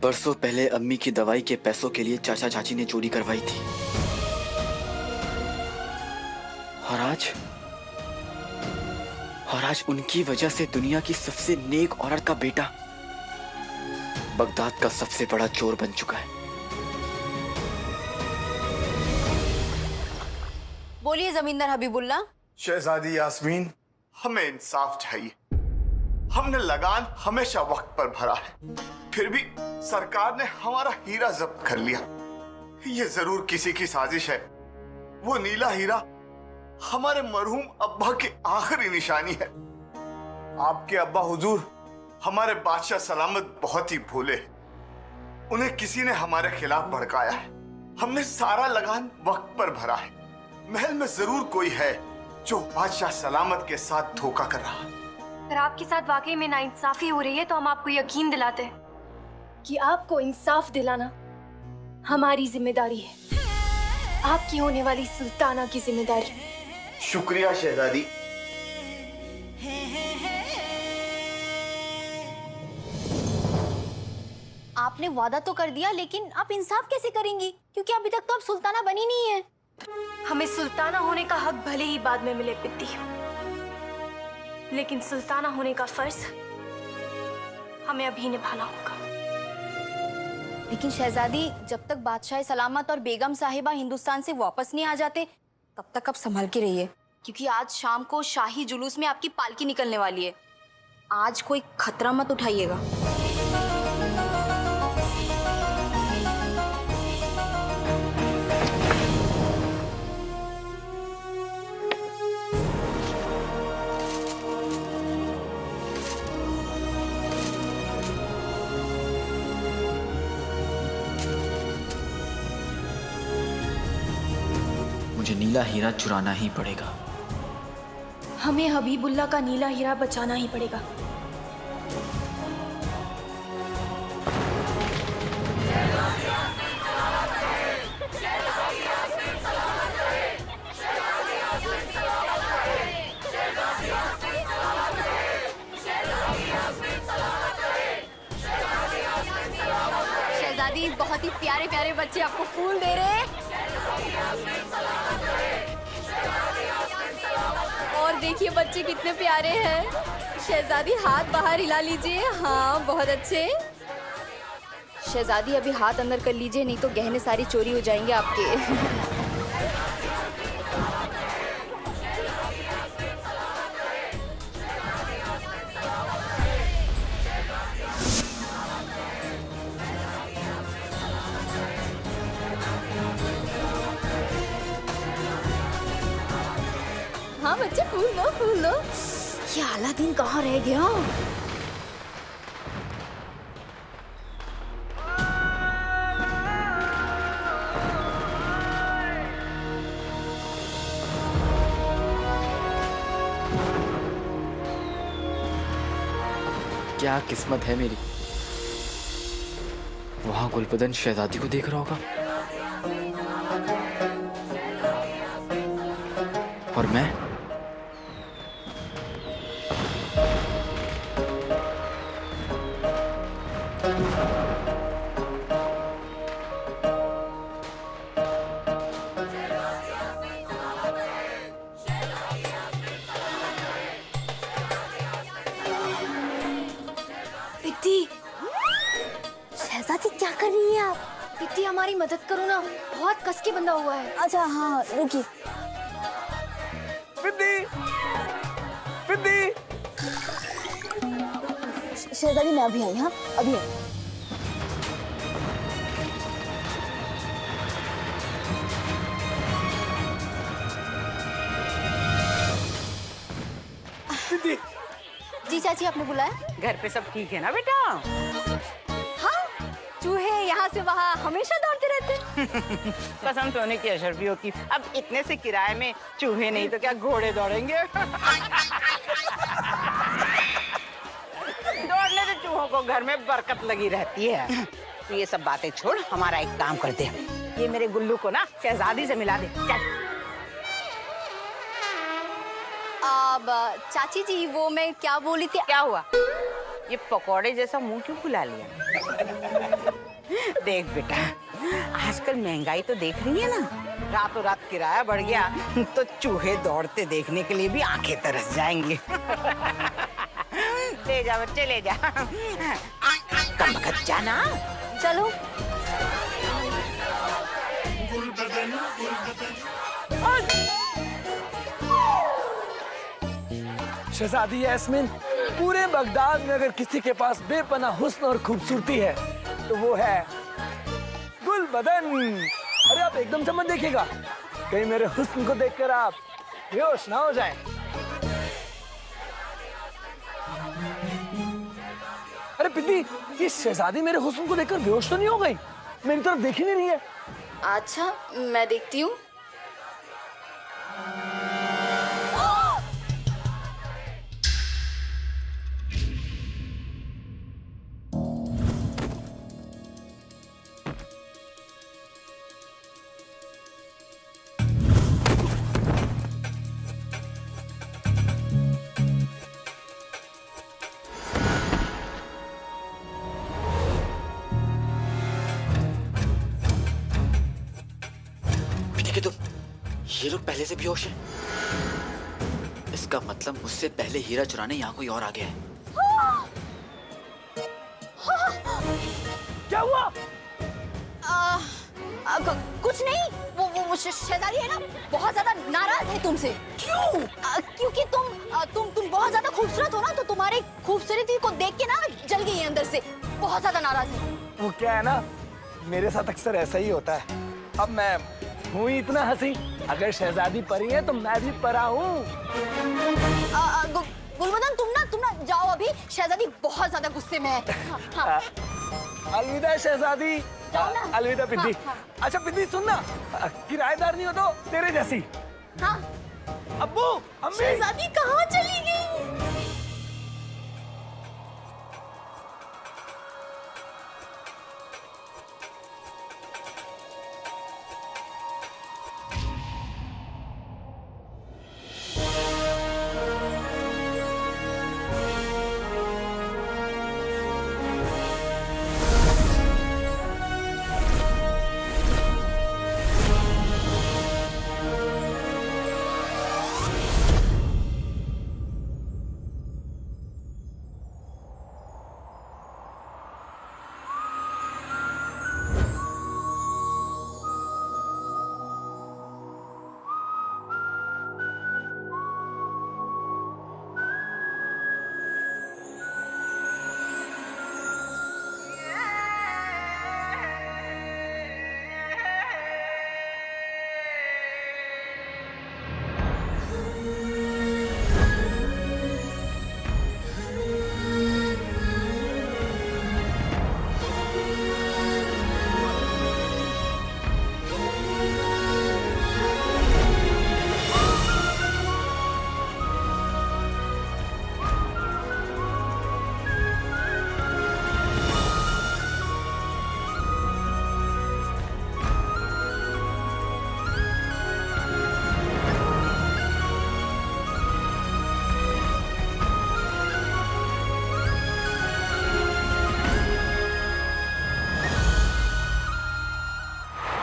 बरसों पहले अम्मी की दवाई के पैसों के लिए चाचा चाची ने चोरी करवाई थी। और आज उनकी वजह से दुनिया की सबसे नेक औरत का बेटा बगदाद का सबसे बड़ा चोर बन चुका है। बोलिए जमींदार हबीबुल्ला। शहजादी यास्मीन, हमें इंसाफ चाहिए। हमने लगान हमेशा वक्त पर भरा है, फिर भी सरकार ने हमारा हीरा जब्त कर लिया। ये जरूर किसी की साजिश है। वो नीला हीरा हमारे मरहूम अब्बा की आखिरी निशानी है। आपके अब्बा हुजूर हमारे बादशाह सलामत बहुत ही भोले हैं। उन्हें किसी ने हमारे खिलाफ भड़काया है। हमने सारा लगान वक्त पर भरा है। महल में जरूर कोई है जो बादशाह सलामत के साथ धोखा कर रहा है। अगर आपके साथ वाकई में नाइंसाफी हो रही है तो हम आपको यकीन दिलाते हैं कि आपको इंसाफ दिलाना हमारी जिम्मेदारी है, आपकी होने वाली सुल्ताना की जिम्मेदारी। शुक्रिया शहजादी। आपने वादा तो कर दिया, लेकिन आप इंसाफ कैसे करेंगी? क्योंकि अभी तक तो आप सुल्ताना बनी नहीं है। हमें सुल्ताना होने का हक भले ही बाद में मिले पित्ती, लेकिन सुल्ताना होने का फर्ज हमें अभी निभाना होगा। लेकिन शहजादी, जब तक बादशाह सलामत और बेगम साहिबा हिंदुस्तान से वापस नहीं आ जाते तब तक आप संभल के रहिए, क्योंकि आज शाम को शाही जुलूस में आपकी पालकी निकलने वाली है। आज कोई खतरा मत उठाइएगा। मुझे नीला हीरा चुराना ही पड़ेगा। हमें हबीबुल्ला का नीला हीरा बचाना ही पड़ेगा। शहजादी, बहुत ही प्यारे प्यारे बच्चे आपको फूल दे रहे हैं। और देखिए बच्चे कितने प्यारे हैं। शहजादी, हाथ बाहर हिला लीजिए। हाँ, बहुत अच्छे। शहजादी, अभी हाथ अंदर कर लीजिए, नहीं तो गहने सारी चोरी हो जाएंगे आपके। हाँ बच्चे, फूल लो, फूल लो। ये अलादीन कहाँ रह गया? क्या किस्मत है मेरी। वहां गुलबदन शहजादी को देख रहा होगा और मैं शहजादी, क्या कर रही हैं आप? पित्ती, हमारी मदद करो ना, बहुत कस के बंधा हुआ है। अच्छा हाँ, रुकिए। शहजादी, मैं अभी आई। हाँ, अभी आई। जी चाची, आपने बुलाया? घर पे सब ठीक है ना बेटा? हाँ, चूहे यहाँ से वहाँ हमेशा दौड़ते रहते। कसम सोने की अशरफियों की, अब इतने से किराए में चूहे नहीं तो क्या घोड़े दौड़ेंगे? दौड़ने से चूहों को घर में बरकत लगी रहती है। तो ये सब बातें छोड़, हमारा एक काम कर दे, ये मेरे गुल्लू को ना शहजादी से मिला दे। चल। अब चाची जी, वो मैं क्या बोली थी? क्या हुआ? ये पकौड़े जैसा मुंह क्यों फुला लिया? देख बेटा, आजकल महंगाई तो देख रही है ना, रातों रात किराया बढ़ गया तो चूहे दौड़ते देखने के लिए भी आंखें तरस जाएंगी। ले जा बच्चे ले जा, कम वक्त जाना। चलो। शहजादी यास्मीन, पूरे बगदाद में अगर किसी के पास बेपनाह हुस्न और खूबसूरती है तो वो है गुलबदन। अरे आप एकदम से मत देखिएगा, कहीं मेरे हुस्न को देखकर आप बेहोश ना हो जाएं। अरे पिद्दी, ये शहजादी मेरे हुस्न को देखकर बेहोश तो नहीं हो गई? मेरी तरफ देख ही नहीं रही है। अच्छा, मैं देखती हूँ। तो ये लोग पहले से बेहोश हैं। इसका मतलब मुझसे पहले हीरा चुराने यहाँ कोई और आ गया है। क्या हुआ? कुछ नहीं, वो शहजादी है ना, बहुत ज्यादा नाराज है तुमसे। क्यों? क्योंकि तुम बहुत ज्यादा खूबसूरत हो ना, तो तुम्हारी खूबसूरती को देख के ना जल गई है अंदर से, बहुत ज्यादा नाराज है। वो क्या है ना, मेरे साथ अक्सर ऐसा ही होता है। अब मैं हूँ ही इतना हंसी, अगर शहजादी परी है तो मैं भी परा हूँ। गुलबदन, तुम ना जाओ, अभी शहजादी बहुत ज्यादा गुस्से में है। हाँ। अलविदा शहजादी। अलविदा पिद्दी। अच्छा पिद्दी, सुन ना, किराएदार नहीं हो तो तेरे जैसी। हाँ। अब्बू, अम्मी। शहजादी कहाँ चली गई?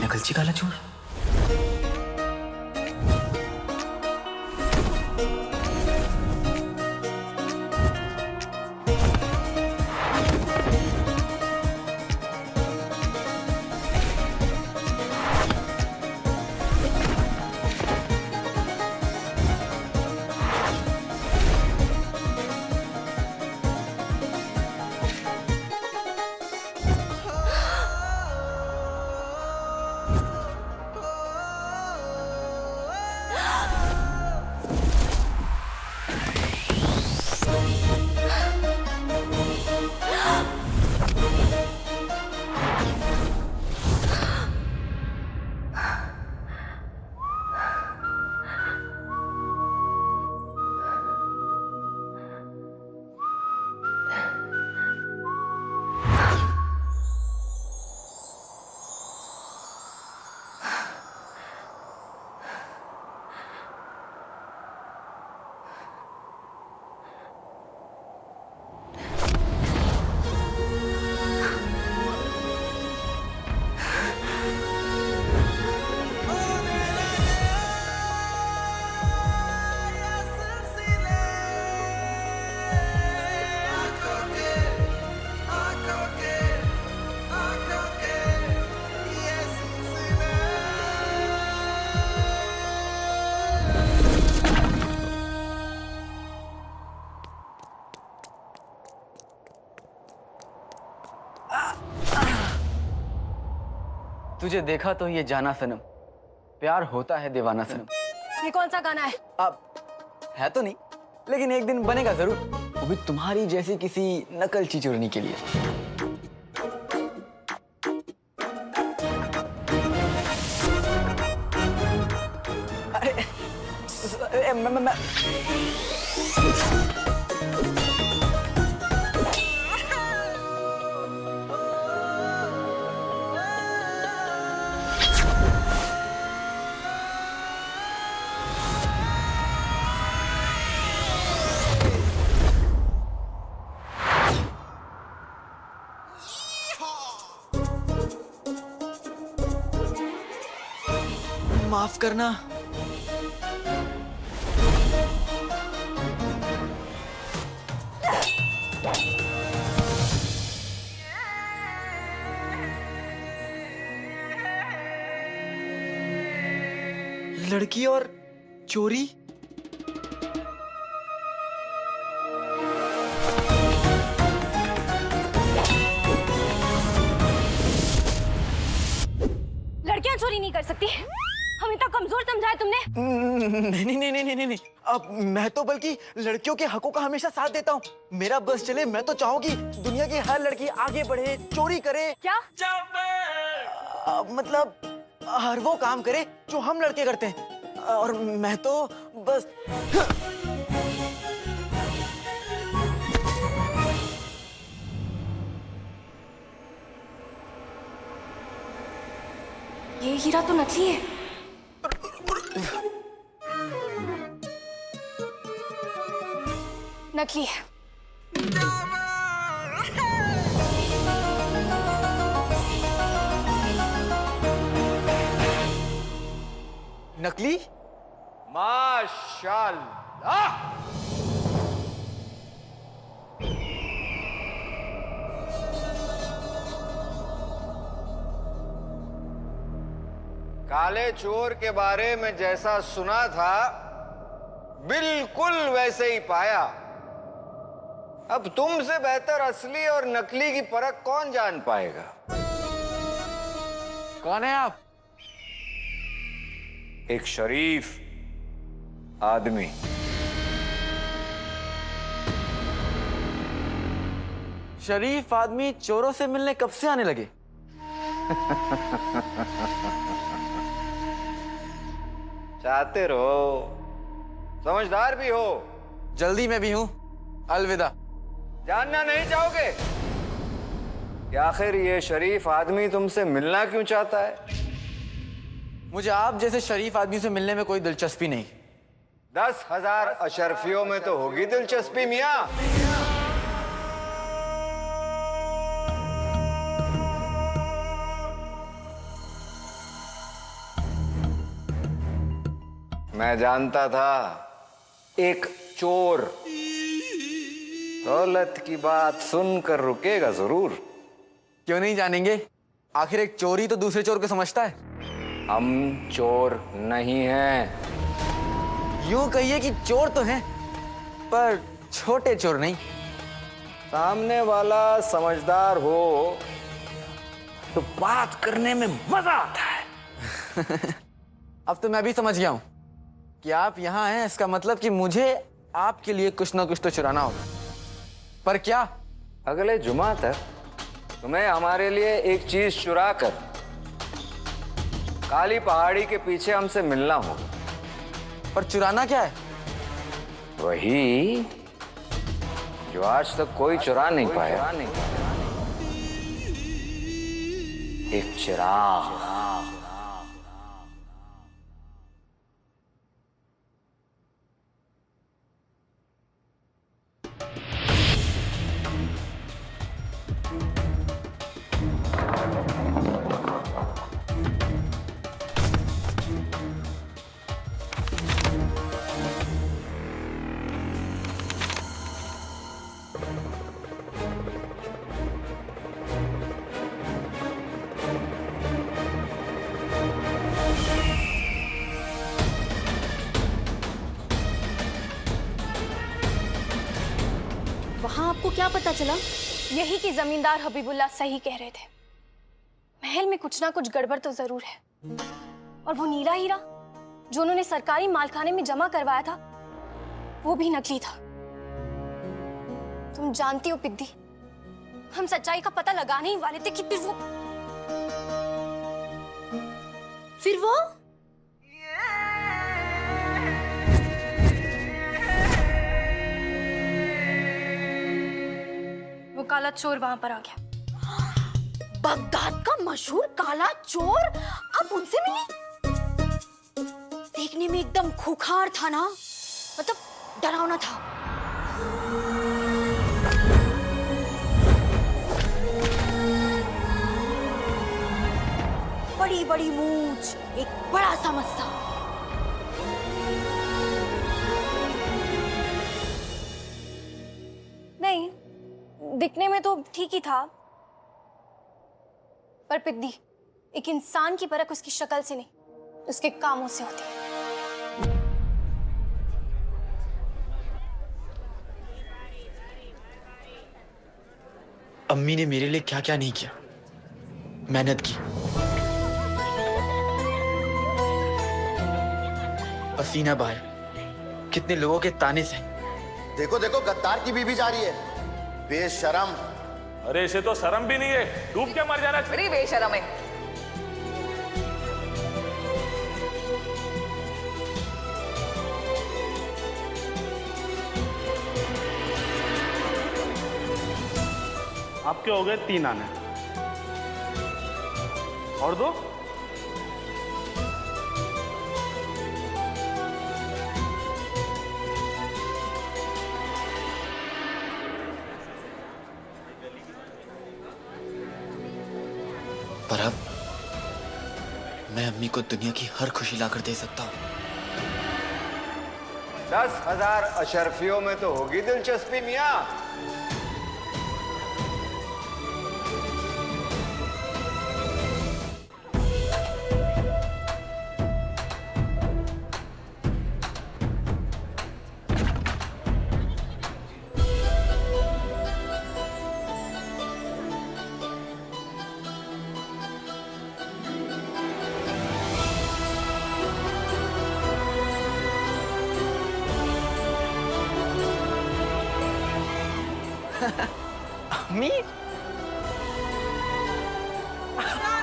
नकलची काला चोर। तुझे देखा तो ये जाना सनम, प्यार होता है दीवाना सनम। ये कौन सा गाना है? अब है तो नहीं, लेकिन एक दिन बनेगा जरूर, वो भी तुम्हारी जैसी किसी नकलची चुरनी के लिए। अरे मैं माफ करना। लड़की और चोरी? लड़कियां चोरी नहीं कर सकती। हम इतना कमजोर समझा है तुमने? नहीं। अब मैं तो बल्कि लड़कियों के हकों का हमेशा साथ देता हूँ। मेरा बस चले, मैं तो चाहूंगी दुनिया की हर लड़की आगे बढ़े, चोरी करे। क्या? मतलब हर वो काम करे जो हम लड़के करते हैं, और मैं तो बस ये हीरा तो नकली है। नकली है। नकली? माशाल्लाह। काले चोर के बारे में जैसा सुना था बिल्कुल वैसे ही पाया। अब तुमसे बेहतर असली और नकली की परख कौन जान पाएगा? कौन है आप? एक शरीफ आदमी। शरीफ आदमी चोरों से मिलने कब से आने लगे? चाहते रहो, समझदार भी हो। जल्दी में भी हूं। अलविदा। जानना नहीं चाहोगे कि आखिर ये शरीफ आदमी तुमसे मिलना क्यों चाहता है? मुझे आप जैसे शरीफ आदमी से मिलने में कोई दिलचस्पी नहीं। 10,000 अशरफियों में तो होगी दिलचस्पी मियां। मैं जानता था एक चोर दौलत की बात सुनकर रुकेगा जरूर। क्यों नहीं जानेंगे? आखिर एक चोरी तो दूसरे चोर को समझता है। हम चोर नहीं हैं। यूं कहिए कि चोर तो हैं, पर छोटे चोर नहीं। सामने वाला समझदार हो तो बात करने में मजा आता है। अब तो मैं भी समझ गया हूं कि आप यहाँ हैं, इसका मतलब कि मुझे आपके लिए कुछ ना कुछ तो चुराना होगा। पर क्या? अगले जुमा तक तुम्हें हमारे लिए एक चीज चुरा कर काली पहाड़ी के पीछे हमसे मिलना होगा। पर चुराना क्या है? वही जो आज तक कोई चुरा नहीं पाया, एक चिराग। वहाँ आपको क्या पता चला? यही कि जमींदार हबीबुल्लाह सही कह रहे थे। महल में कुछ ना कुछ गड़बड़ तो जरूर है। और वो नीला हीरा जो उन्होंने सरकारी मालखाने में जमा करवाया था, वो भी नकली था। तुम जानती हो पिद्दी, हम सच्चाई का पता लगाने ही वाले थे कि फिर वो काला चोर वहां पर आ गया। बगदाद का मशहूर काला चोर अब उनसे मिली? देखने में एकदम खूंखार था ना, मतलब डरावना था। बड़ी बड़ी मूंछ, एक बड़ा सा मस्सा। नहीं, दिखने में तो ठीक ही था, पर पिद्दी, एक इंसान की परख उसकी शक्ल से नहीं, उसके कामों से होती है। अम्मी ने मेरे लिए क्या क्या नहीं किया। मेहनत की, पसीना बहाया, कितने लोगों के ताने से। देखो देखो, गद्दार की बीबी जा रही है, बेशरम। अरे इसे तो शर्म भी नहीं है, डूब के मर जाना चाहिए। बेशरम है। आपके हो गए 3 आने और 2। पर अब मैं अम्मी को दुनिया की हर खुशी लाकर दे सकता हूँ। 10,000 अशरफियों में तो होगी दिलचस्पी मियां। अम्मी,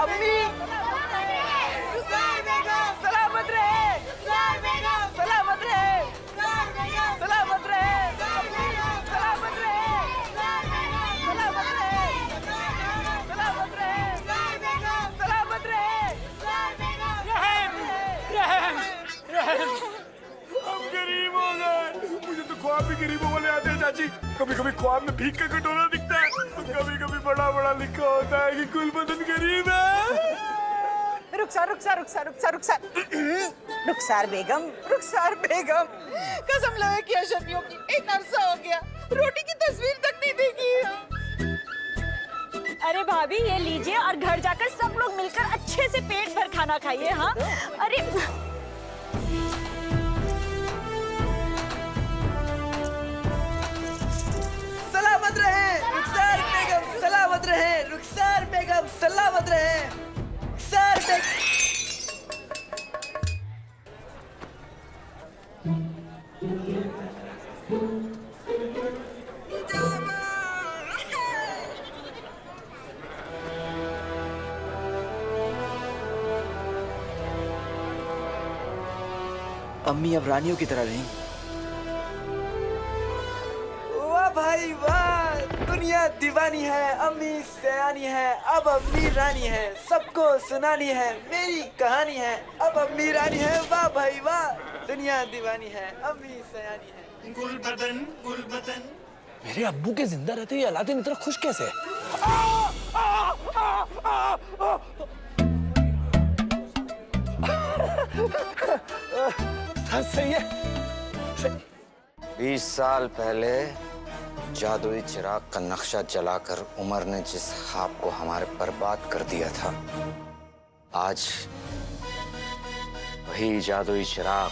अम्मी, सलामत रहे, सलामत रहे, सलामत रहे, सलामत रहे, सलामत रहे, सलामत रहे, सलामत रहे। हम गरीब हो गए। मुझे तो ख्वाब भी गरीबों वाले आते हैं चाची। कभी कभी ख्वाब में भीख का कटोरा दिखता है, तो कभी कभी बड़ा बड़ा लिखा होता है कि कुल बदन गरीब है। रुखसार बेगम, रुखसार बेगम, कसम लगे कि अशरफियों की एक अरसा हो गया, रोटी की तस्वीर तक नहीं देखी। अरे भाभी ये लीजिए और घर जाकर सब लोग मिलकर अच्छे से पेट भर खाना खाइए। हाँ अरे सलामत रहे रुखसार बेगम, सलामत रहे रुखसार बेगम, सलामत रहे रुखसार बेगम। अम्मी अब रानियों की तरह रही। वाह भाई वाह, दुनिया दीवानी है, अम्मी सयानी है, अब अम्मी रानी है, सबको सुनानी है मेरी कहानी है, अब अम्मी रानी है। वाह भाई वाह, दुनिया दीवानी है, अम्मी सयानी है। गुल बदन। मेरे अब्बू के जिंदा रहते ही अलादीन इतना खुश कैसे है? सही है। 20 साल पहले जादुई चिराग का नक्शा जलाकर उमर ने जिस ख्वाब को हमारे बर्बाद कर दिया था, आज वही जादुई चिराग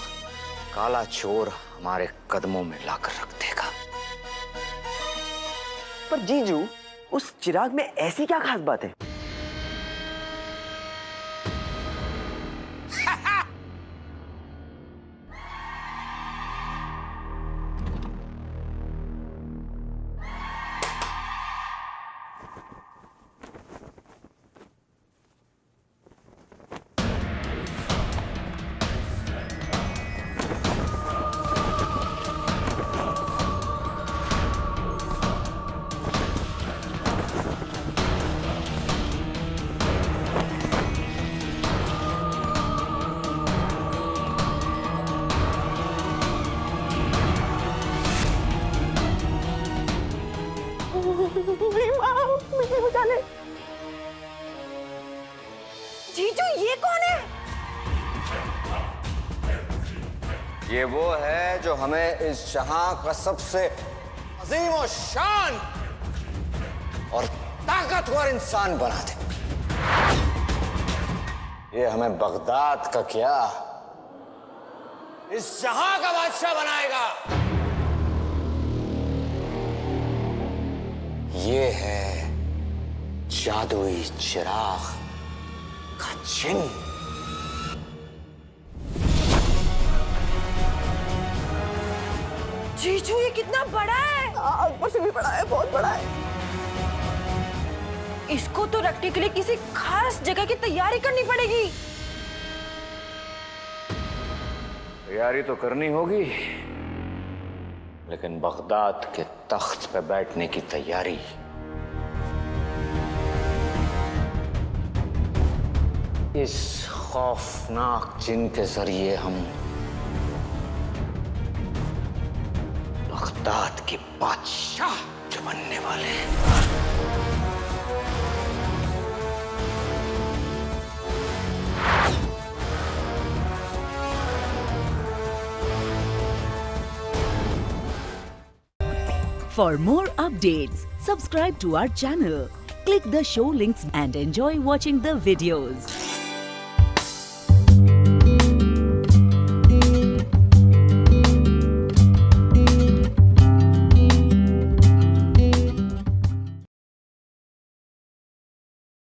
काला चोर हमारे कदमों में लाकर रख देगा। पर जीजू, उस चिराग में ऐसी क्या खास बात है? जीजू ये कौन है? ये वो है जो हमें इस जहां का सबसे अजीम और शान और ताकतवर इंसान बना दे। ये हमें बगदाद का क्या, इस जहां का बादशाह बनाएगा। ये है जादुई चिराग का चिन्ह। जीजू ये कितना बड़ा है? ऊपर से भी बड़ा है, बहुत बड़ा है। इसको तो रखने के लिए किसी खास जगह की तैयारी करनी पड़ेगी। तैयारी तो करनी होगी, लेकिन बगदाद के तख्त पे बैठने की तैयारी इस खौफनाक चिन्ह के जरिए हम बगदाद के बादशाह जो बनने वाले हैं। For more updates, subscribe to our channel, click the show links and enjoy watching the videos.